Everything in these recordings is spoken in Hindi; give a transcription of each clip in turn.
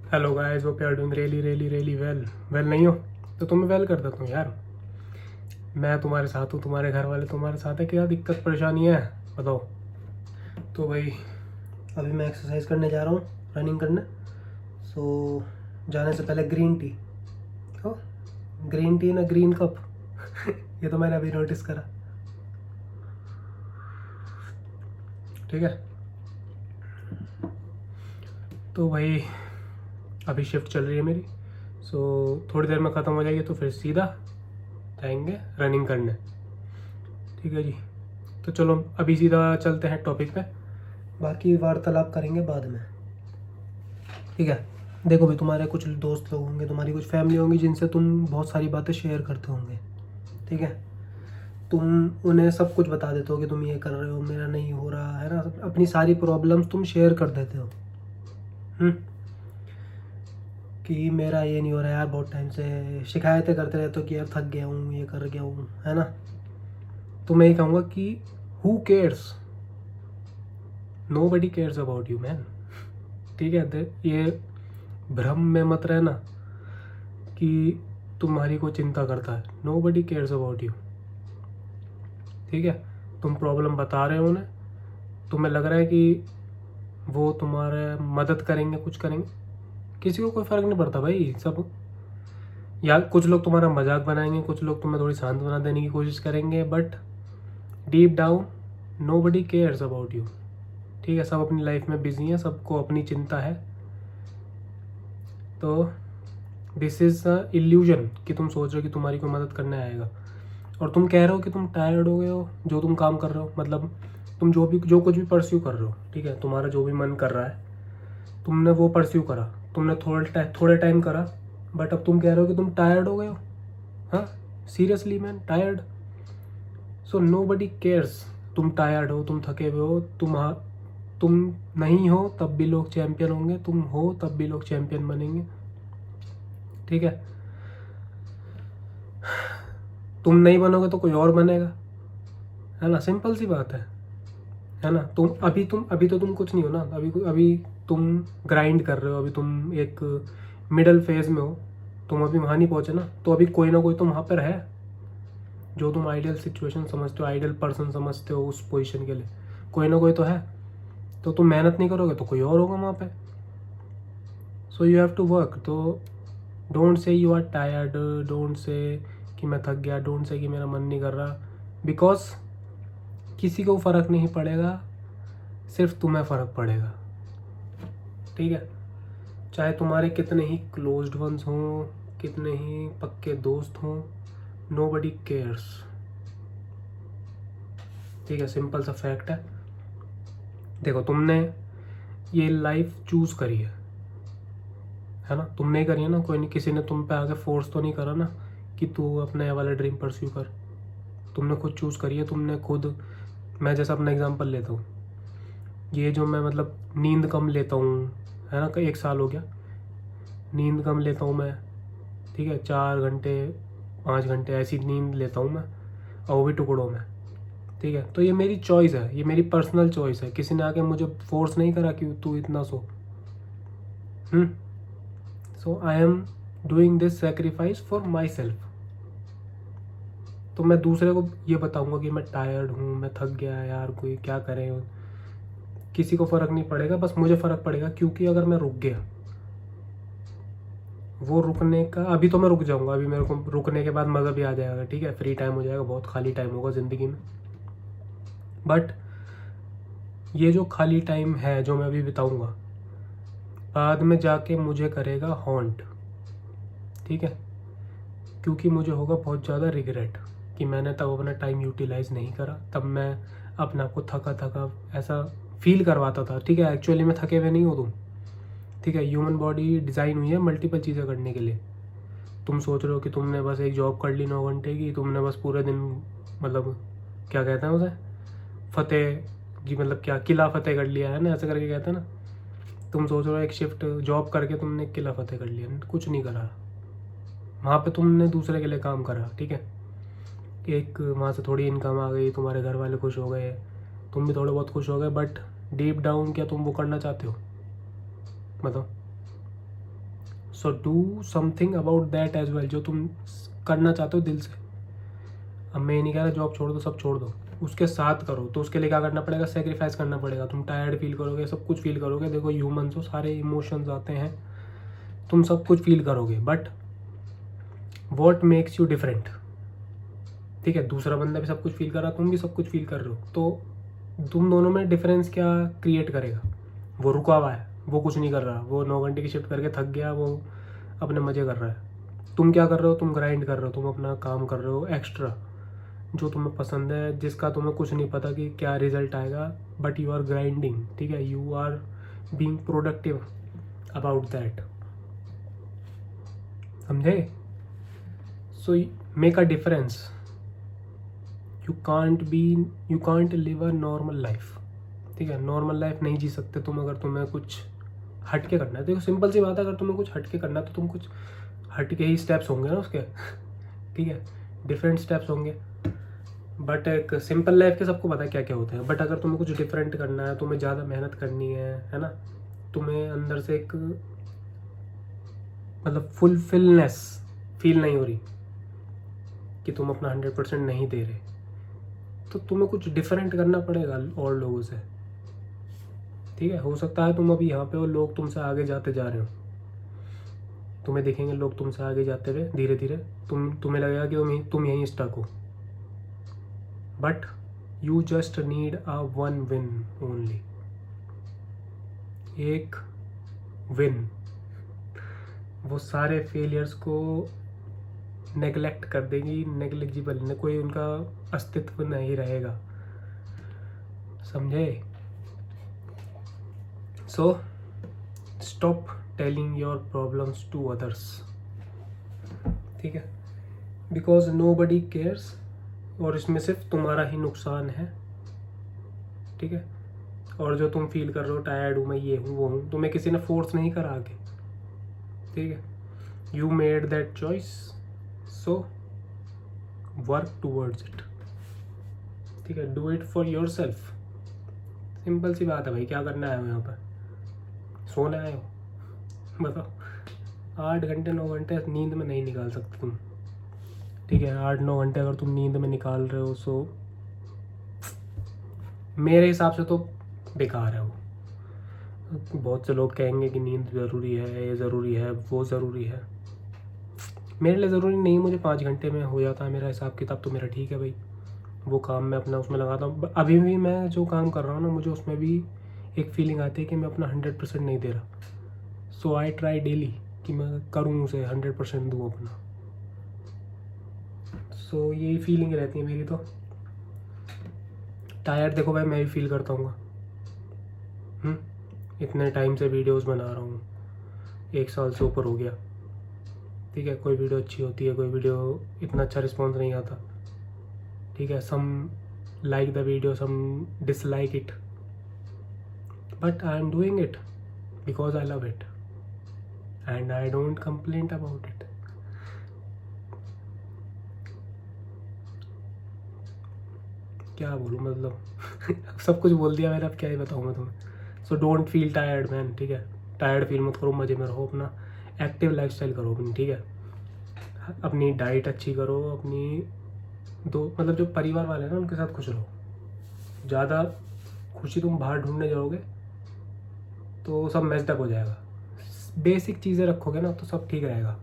Hello guys, hope you are doing really well नहीं हो तो तुम्हें वेल कर देता हूँ यार। मैं तुम्हारे साथ हूँ, तुम्हारे घर वाले तुम्हारे साथ है। क्या दिक्कत परेशानी है बताओ। तो भाई अभी मैं एक्सरसाइज करने जा रहा हूँ, रनिंग करने। सो जाने से पहले ग्रीन टी। ओ, ग्रीन टी ना ग्रीन कप। ये तो मैंने अभी नोटिस करा। ठीक है, तो भाई अभी शिफ्ट चल रही है मेरी। सो थोड़ी देर में ख़त्म हो जाएगी तो फिर सीधा जाएंगे रनिंग करने। ठीक है जी, तो चलो अभी सीधा चलते हैं टॉपिक पे, बाकी वार्तालाप करेंगे बाद में। ठीक है, देखो भाई, तुम्हारे कुछ दोस्त लोग होंगे, तुम्हारी कुछ फैमिली होंगी जिनसे तुम बहुत सारी बातें शेयर करते होंगे। ठीक है, तुम उन्हें सब कुछ बता देते हो कि तुम ये कर रहे हो, मेरा नहीं हो रहा है ना। अपनी सारी प्रॉब्लम्स तुम शेयर कर देते हो। हम्म, कि मेरा ये नहीं हो रहा यार, बहुत टाइम से शिकायतें करते रहते हो कि यार थक गया हूँ, ये कर गया हूँ, है ना। तो मैं ये कहूँगा कि who cares, nobody cares about you man. ठीक है, ये भ्रम में मत रहना कि तुम्हारी को चिंता करता है। Nobody cares about you. ठीक है, तुम प्रॉब्लम बता रहे हो उन्हें, तुम्हें लग रहा है कि वो तुम्हारे मदद करेंगे, कुछ करेंगे, किसी को कोई फ़र्क नहीं पड़ता भाई। सब या कुछ लोग तुम्हारा मजाक बनाएंगे, कुछ लोग तुम्हें थोड़ी सांत्वना देने की कोशिश करेंगे, but deep down nobody cares about you. ठीक है, सब अपनी लाइफ में बिजी हैं, सबको अपनी चिंता है। तो दिस इज़ अ इल्यूजन कि तुम सोच रहे हो कि तुम्हारी कोई मदद करने आएगा। और तुम कह रहे हो कि तुम टायर्ड हो गए हो, जो तुम काम कर रहे हो, मतलब तुम जो कुछ भी परस्यू कर रहे हो, ठीक है, तुम्हारा जो भी मन कर रहा है, तुमने वो परस्यू करा, तुमने थोड़े टाइम करा, बट अब तुम कह रहे हो कि तुम टायर्ड हो गए हो। हाँ, seriously man, tired. So nobody cares. तुम टायर्ड हो, तुम थके हुए हो, तुम नहीं हो तब भी लोग चैंपियन होंगे, तुम हो तब भी लोग चैंपियन बनेंगे। ठीक है, तुम नहीं बनोगे तो कोई और बनेगा, है ना। सिंपल सी बात है ना। अभी तो तुम कुछ नहीं हो ना। अभी तुम ग्राइंड कर रहे हो, अभी तुम एक मिडल फेज में हो, तुम अभी वहाँ नहीं पहुँचे ना। तो अभी कोई ना कोई तो वहाँ पर है, जो तुम आइडियल सिचुएशन समझते हो, आइडियल पर्सन समझते हो उस पोजीशन के लिए, कोई ना कोई तो है। तो तुम मेहनत नहीं करोगे तो कोई और होगा वहाँ पे। So you have to work. तो don't say you are tired, don't say कि मैं थक गया, डोंट से कि मेरा मन नहीं कर रहा, बिकॉज किसी को फ़र्क नहीं पड़ेगा, सिर्फ तुम्हें फ़र्क पड़ेगा। ठीक है, चाहे तुम्हारे कितने ही क्लोज्ड वंस हों, कितने ही पक्के दोस्त हों, नो बडी केयर्स। ठीक है, सिंपल सा फैक्ट है। देखो, तुमने ये लाइफ चूज़ करी है ना। तुमने ही करी है ना, कोई नहीं, किसी ने तुम पे आके फोर्स तो नहीं करा ना कि तू अपने ये वाला ड्रीम परस्यू कर। तुमने खुद चूज़ करी है, तुमने खुद। मैं जैसा अपना एग्जांपल लेता हूँ, ये जो मैं मतलब नींद कम लेता हूँ, है ना, 1 साल हो गया नींद कम लेता हूँ मैं। ठीक है, 4 घंटे 5 घंटे ऐसी नींद लेता हूँ मैं, और वो भी टुकड़ों में। ठीक है, तो ये मेरी चॉइस है, ये मेरी पर्सनल चॉइस है। किसी ने आके मुझे फोर्स नहीं करा कि तू इतना सो। So I am doing this sacrifice for myself. तो मैं दूसरे को ये बताऊंगा कि मैं टायर्ड हूँ, मैं थक गया यार, कोई क्या करे, किसी को फ़र्क नहीं पड़ेगा, बस मुझे फ़र्क पड़ेगा। क्योंकि अगर मैं रुक गया, वो रुकने का, अभी तो मैं रुक जाऊंगा, अभी मेरे को रुकने के बाद मज़ा भी आ जाएगा। ठीक है, फ्री टाइम हो जाएगा, बहुत खाली टाइम होगा ज़िंदगी में। बट ये जो खाली टाइम है जो मैं अभी बिताऊंगा, बाद में जाके मुझे करेगा हॉन्ट। ठीक है, क्योंकि मुझे होगा बहुत ज़्यादा रिग्रेट कि मैंने तब अपना टाइम यूटिलाइज़ नहीं करा। तब मैं अपने आप को थका थका ऐसा फील करवाता था। ठीक है, एक्चुअली में थके हुए नहीं हो तुम। ठीक है, ह्यूमन बॉडी डिज़ाइन हुई है मल्टीपल चीज़ें करने के लिए। तुम सोच रहे हो कि तुमने बस एक जॉब कर ली 9 घंटे की, तुमने बस पूरे दिन, मतलब क्या कहते हैं उसे, फतेह जी, मतलब क्या किला फतेह कर लिया है ना, ऐसे करके कहते हैं ना। तुम सोच रहे हो एक शिफ्ट जॉब करके तुमने किला फतेह कर लिया, कुछ नहीं करा। वहाँ पे तुमने दूसरे के लिए काम करा। ठीक है, एक वहाँ से थोड़ी इनकम आ गई, तुम्हारे घर वाले खुश हो गए, तुम भी थोड़े बहुत खुश हो गए, बट डीप डाउन क्या तुम वो करना चाहते हो? बताओ। So do something about that as well, जो तुम करना चाहते हो दिल से। अब मैं ये नहीं कह रहा जॉब छोड़ दो, सब छोड़ दो, उसके साथ करो। तो उसके लिए क्या करना पड़ेगा, सेक्रीफाइस करना पड़ेगा। तुम टायर्ड फील करोगे, सब कुछ फील करोगे। देखो ह्यूमन्स हो, सारे इमोशंस आते हैं, तुम सब कुछ फील करोगे। But what makes you different, ठीक है, दूसरा बंदा भी सब कुछ फील कर रहा, तुम भी सब कुछ फील कर रहे हो, तो तुम दोनों में डिफरेंस क्या क्रिएट करेगा। वो रुका हुआ है, वो कुछ नहीं कर रहा, वो 9 घंटे की शिफ्ट करके थक गया, वो अपने मज़े कर रहा है। तुम क्या कर रहे हो, तुम ग्राइंड कर रहे हो, तुम अपना काम कर रहे हो एक्स्ट्रा, जो तुम्हें पसंद है, जिसका तुम्हें कुछ नहीं पता कि क्या रिजल्ट आएगा, बट यू आर ग्राइंडिंग, ठीक है, you are being productive about that, समझे। So make a difference. You can't live a normal life, ठीक है, नॉर्मल लाइफ नहीं जी सकते तुम अगर तुम्हें कुछ हट के करना है। देखो सिंपल सी बात है, अगर तुम्हें कुछ हट के करना है तो तुम कुछ हट के ही स्टेप्स होंगे ना उसके ठीक है, डिफरेंट स्टेप्स होंगे। बट एक सिंपल लाइफ के सबको पता है क्या क्या होता है। बट अगर तुम्हें कुछ डिफरेंट करना है, तुम्हें ज़्यादा मेहनत करनी है ना, तुम्हें अंदर से एक मतलब फुलफिलनेस फील नहीं हो रही कि तुम अपना 100% नहीं दे रहे, तो तुम्हें कुछ डिफरेंट करना पड़ेगा और लोगों से, ठीक है। हो सकता है तुम अभी यहाँ पे हो, लोग तुमसे आगे जाते जा रहे हो, तुम्हें देखेंगे लोग तुमसे आगे जाते हुए धीरे धीरे, तुम्हें लगेगा कि तुम यहीं स्टक हो। But you just need a one win only, एक विन, वो सारे फेलियर्स को नेगलेक्ट कर देगी, नेग्लिजिबल न, कोई उनका अस्तित्व नहीं रहेगा, समझे। So stop telling your problems to others, ठीक है, बिकॉज नो बडी केयर्स, और इसमें सिर्फ तुम्हारा ही नुकसान है, ठीक है। और जो तुम फील कर रहे हो टायर्ड हूँ मैं, ये हूँ वो हूँ, तुम्हें किसी ने फोर्स नहीं करा आगे, ठीक है, you made that choice, so work towards it, ठीक है, do it for yourself. Simple सी बात है भाई, क्या करना है यहाँ पर, सोना आए हो, बताओ। 8 घंटे 9 घंटे नींद में नहीं निकाल सकते तुम, ठीक है, 8-9 घंटे अगर तुम नींद में निकाल रहे हो, सो मेरे हिसाब से तो बेकार है वो। बहुत से लोग कहेंगे कि नींद ज़रूरी है, ये ज़रूरी है, वो ज़रूरी है, मेरे लिए ज़रूरी नहीं। मुझे 5 घंटे में हो जाता है मेरा हिसाब किताब, तो मेरा ठीक है भाई, वो काम मैं अपना उसमें लगाता हूँ। अभी भी मैं जो काम कर रहा हूँ ना, मुझे उसमें भी एक फीलिंग आती है कि मैं अपना 100% नहीं दे रहा। सो आई ट्राई डेली कि मैं करूँ उसे 100% दूँ अपना। सो यही फीलिंग रहती है मेरी। तो टायर्ड देखो भाई मैं भी फील करता हूँ, इतने टाइम से वीडियोस बना रहा हूँ, 1 साल से ऊपर हो गया, ठीक है, कोई वीडियो अच्छी होती है, कोई वीडियो इतना अच्छा रिस्पॉन्स नहीं आता, ठीक है, some like the video, some dislike it, but I am doing it because I love it and I don't complain about it. क्या बोलूँ मतलब सब कुछ बोल दिया मैंने, अब क्या ही बताऊँ मैं तुम्हें। So don't feel tired man, ठीक है, टायर्ड फील मत करो, मज़े में रहो, अपना एक्टिव लाइफस्टाइल करो अपनी, ठीक है, अपनी डाइट अच्छी करो, अपनी मतलब जो परिवार वाले हैं ना उनके साथ खुश रहो। ज़्यादा खुशी तुम बाहर ढूंढने जाओगे तो सब मेस्ड अप हो जाएगा। बेसिक चीज़ें रखोगे ना तो सब ठीक रहेगा,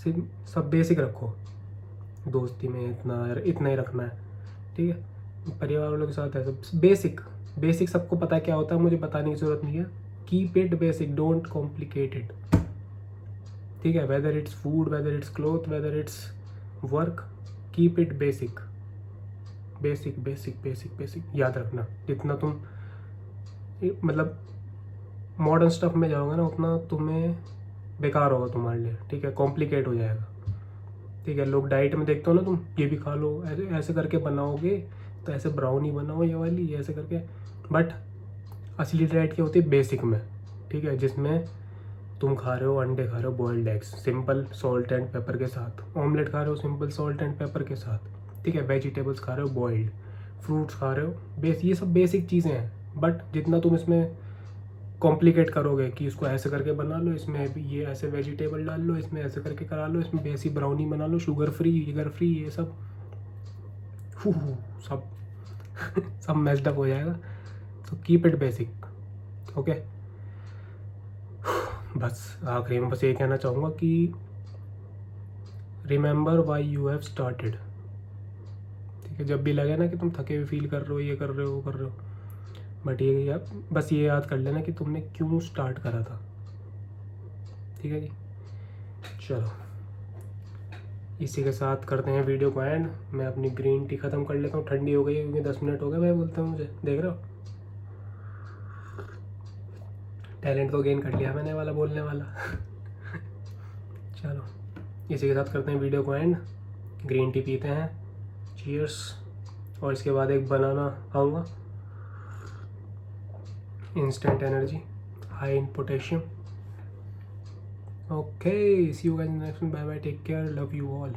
सिर्फ सब बेसिक रखो, दोस्ती में इतना ही रखना है, ठीक है, परिवार वालों के साथ है सब बेसिक सबको पता है क्या होता है, मुझे बताने की ज़रूरत नहीं है। Keep it basic, don't complicate it, ठीक है, whether its food, whether it's cloth, whether it's work, keep it basic basic basic basic basic याद रखना। जितना तुम मतलब मॉडर्न स्टफ में जाओगे ना उतना तुम्हें बेकार होगा तुम्हारे लिए, ठीक है, कॉम्प्लिकेट हो जाएगा, ठीक है। लोग डाइट में देखते हो ना, तुम ये भी खा लो, ऐसे ऐसे करके बनाओगे तो ऐसे ब्राउनी बनाओ ये वाली, ऐसे करके, बट असली डाइट क्या होती है बेसिक में, ठीक है, जिसमें तुम खा रहे हो अंडे, खा रहे हो boiled eggs simple salt and paper के साथ, ऑमलेट खा रहे हो सिंपल सॉल्ट एंड पेपर के साथ, ठीक है, वेजिटेबल्स खा रहे हो बॉइल्ड, फ्रूट्स खा रहे हो, ये सब बेसिक चीज़ें हैं। बट जितना तुम इसमें कॉम्प्लिकेट करोगे कि इसको ऐसे करके बना लो, इसमें ये ऐसे वेजिटेबल डाल लो, इसमें ऐसे करके करा लो, इसमें ऐसी ब्राउनी बना लो, शुगर फ्री ये सब सब सब मेस्ड अप हो जाएगा। तो कीप इट बेसिक, ओके। बस आखिरी में बस ये कहना चाहूँगा कि remember why you have started, ठीक है। जब भी लगे ना कि तुम थके हुए फील कर रहे हो, ये कर रहे हो, वो कर रहे हो, बट ये बस ये याद कर लेना कि तुमने क्यों स्टार्ट करा था, ठीक है जी। चलो इसी के साथ करते हैं वीडियो को एंड। मैं अपनी ग्रीन टी ख़त्म कर लेता हूँ, ठंडी हो गई है क्योंकि 10 मिनट हो गए भाई बोलते हैं मुझे, देख रहे हो टैलेंट तो गेन कर लिया मैंने वाला बोलने वाला। चलो इसी के साथ करते हैं वीडियो को एंड। ग्रीन टी पीते हैं, चीयर्स। और इसके बाद एक बनाना खाऊंगा, instant energy, high in potassium. Okay, see you guys next, bye bye, take care, love you all.